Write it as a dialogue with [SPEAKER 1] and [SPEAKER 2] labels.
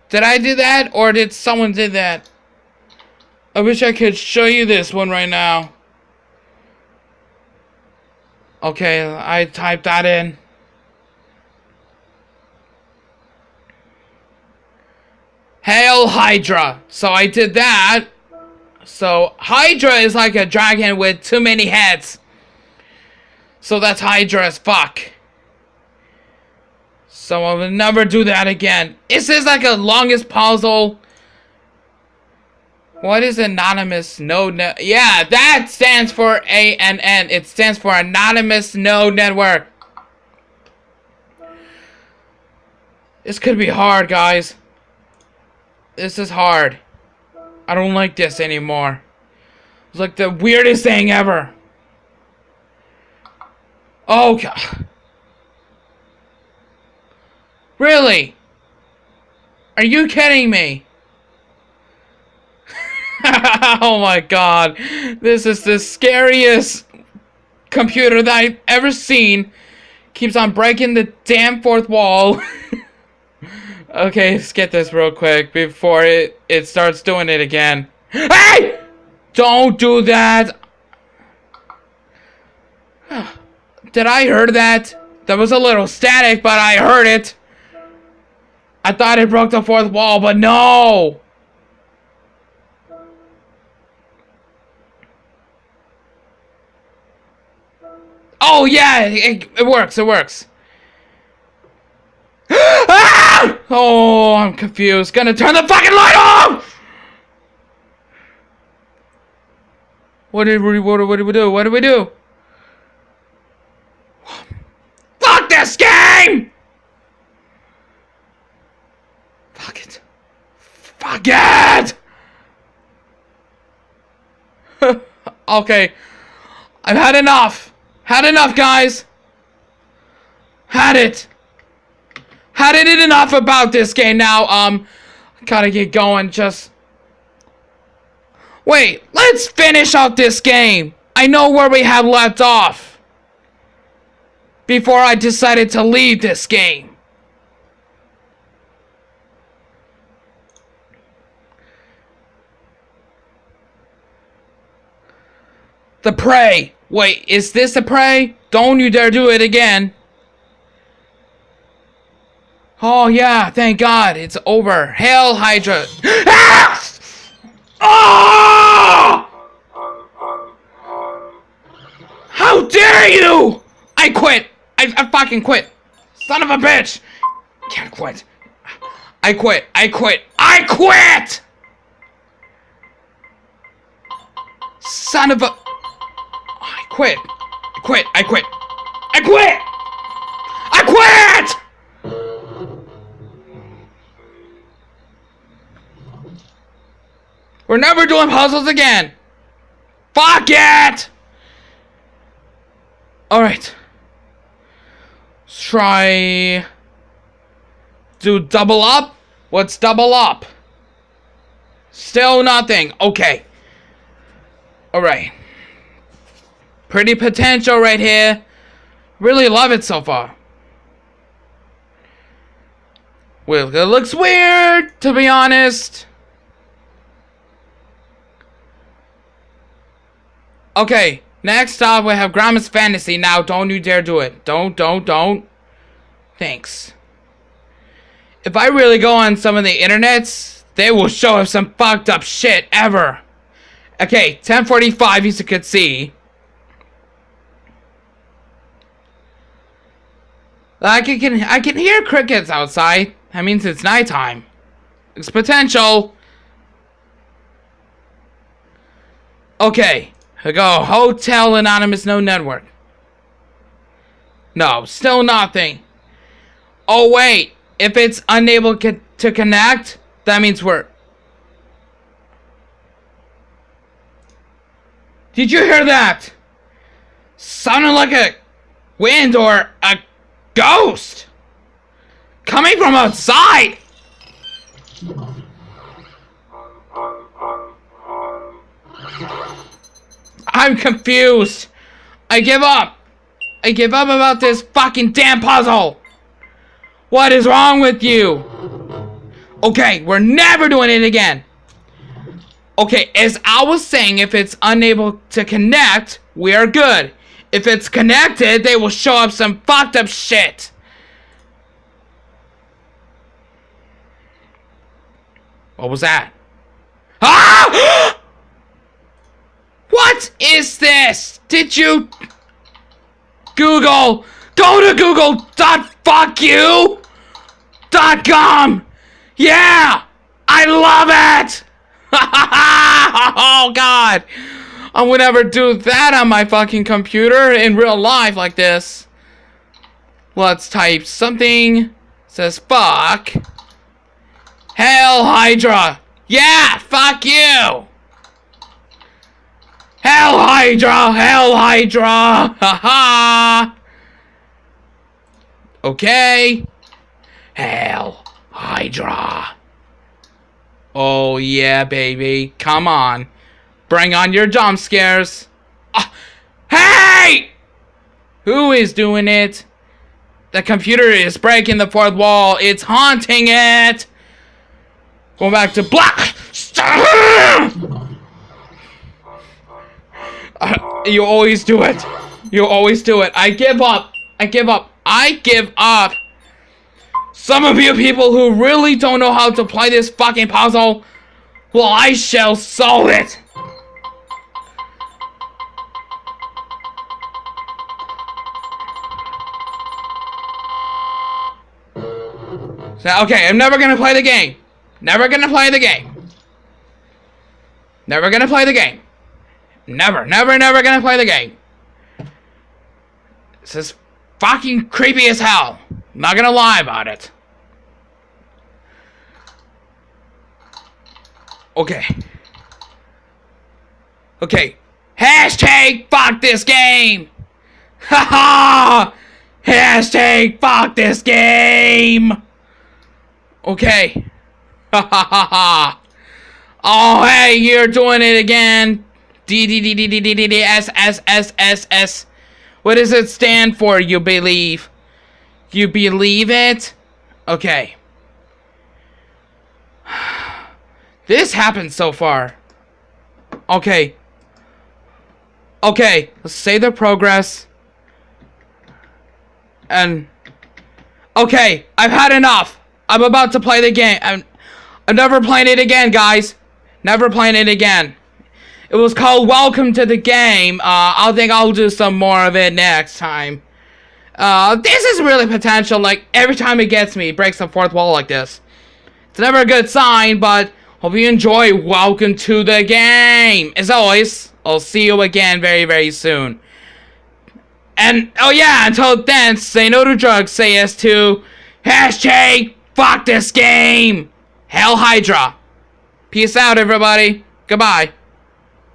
[SPEAKER 1] Did I do that, or did someone do that? I wish I could show you this one right now. Okay, I typed that in. Hail Hydra. So I did that. So Hydra is like a dragon with too many heads. So that's Hydra as fuck. So I will never do that again. Is this like a longest puzzle? What is anonymous node net? Yeah, that stands for ANN. It stands for Anonymous Node Network. This could be hard, guys. This is hard. I don't like this anymore. It's like the weirdest thing ever. Oh, God. Really? Are you kidding me? Oh my God. This is the scariest computer that I've ever seen. Keeps on breaking the damn fourth wall. Okay, let's get this real quick before it starts doing it again. Hey! Don't do that! Did I hear that? That was a little static, but I heard it. I thought it broke the fourth wall, but no! Oh yeah, it works, it works. Ah! Oh, I'm confused. Gonna turn the fucking light off! What do we do? What do we do? Fuck this game! Fuck it. Fuck it! Okay. I've had enough. Had enough, guys. Had it. Had it enough about this game now. Gotta get going. Just wait. Let's finish out this game. I know where we have left off before I decided to leave this game. The prey. Wait, is this the prey? Don't you dare do it again. Oh yeah, thank God, it's over. Hail Hydra. Ah! Oh! How dare you! I quit. I fucking quit. Son of a bitch. Can't quit. I quit. I quit. I quit! Son of a... I quit. I quit. I quit. I quit! I quit! We're never doing puzzles again. Fuck it! Alright. Let's try... do double up? What's double up? Still nothing. Okay. Alright. Pretty potential right here. Really love it so far. Well, it looks weird, to be honest. Okay, next up we have Grandma's Fantasy. Now, don't you dare do it. Don't. Thanks. If I really go on some of the internets, they will show us some fucked up shit ever. Okay, 10:45 as you could see. I can hear crickets outside. That means it's nighttime. It's potential. Okay. Here we go. Hotel Anonymous No Network. No, still nothing. Oh wait. If it's unable to connect, that means we're... Did you hear that? Sounded like a wind or a ghost coming from outside. I'm confused. I give up. I give up about this fucking damn puzzle. What is wrong with you? Okay, we're never doing it again. Okay, as I was saying, if it's unable to connect, we are good. If it's connected, they will show up some fucked up shit. What was that? Ah! What is this? Did you... Google. Go to google.fuckyou.com. Yeah. I love it. Oh, God. I would never do that on my fucking computer in real life like this. Let's type something. Says fuck. Hell Hydra. Yeah, fuck you. Hell Hydra! Hell Hydra! Haha! Okay. Hell Hydra. Oh yeah, baby. Come on. Bring on your jump scares. Hey! Who is doing it? The computer is breaking the fourth wall. It's haunting it. Going back to black. You always do it. You always do it. I give up. I give up. I give up. Some of you people who really don't know how to play this fucking puzzle, well, I shall solve it. So, okay, I'm never gonna play the game. Never gonna play the game. Never gonna play the game. Never gonna play the game. This is fucking creepy as hell. I'm not gonna lie about it. Okay. Okay. Hashtag fuck this game. Haha. Hashtag fuck this game. Okay. Ha ha ha ha. Oh hey, you're doing it again. D-D-D-D-D-D-D-S-S-S-S-S. What does it stand for, you believe? You believe it? Okay. This happened so far. Okay. Okay, let's save the progress. And... okay, I've had enough. I'm about to play the game. I'm never playing it again, guys. Never playing it again. It was called Welcome to the Game. I think I'll do some more of it next time. This is really potential. Like, every time it gets me, it breaks the fourth wall like this. It's never a good sign, but hope you enjoy Welcome to the Game. As always, I'll see you again very, very soon. And, oh yeah, until then, say no to drugs, say yes to hashtag fuck this game. Hell Hydra. Peace out, everybody. Goodbye.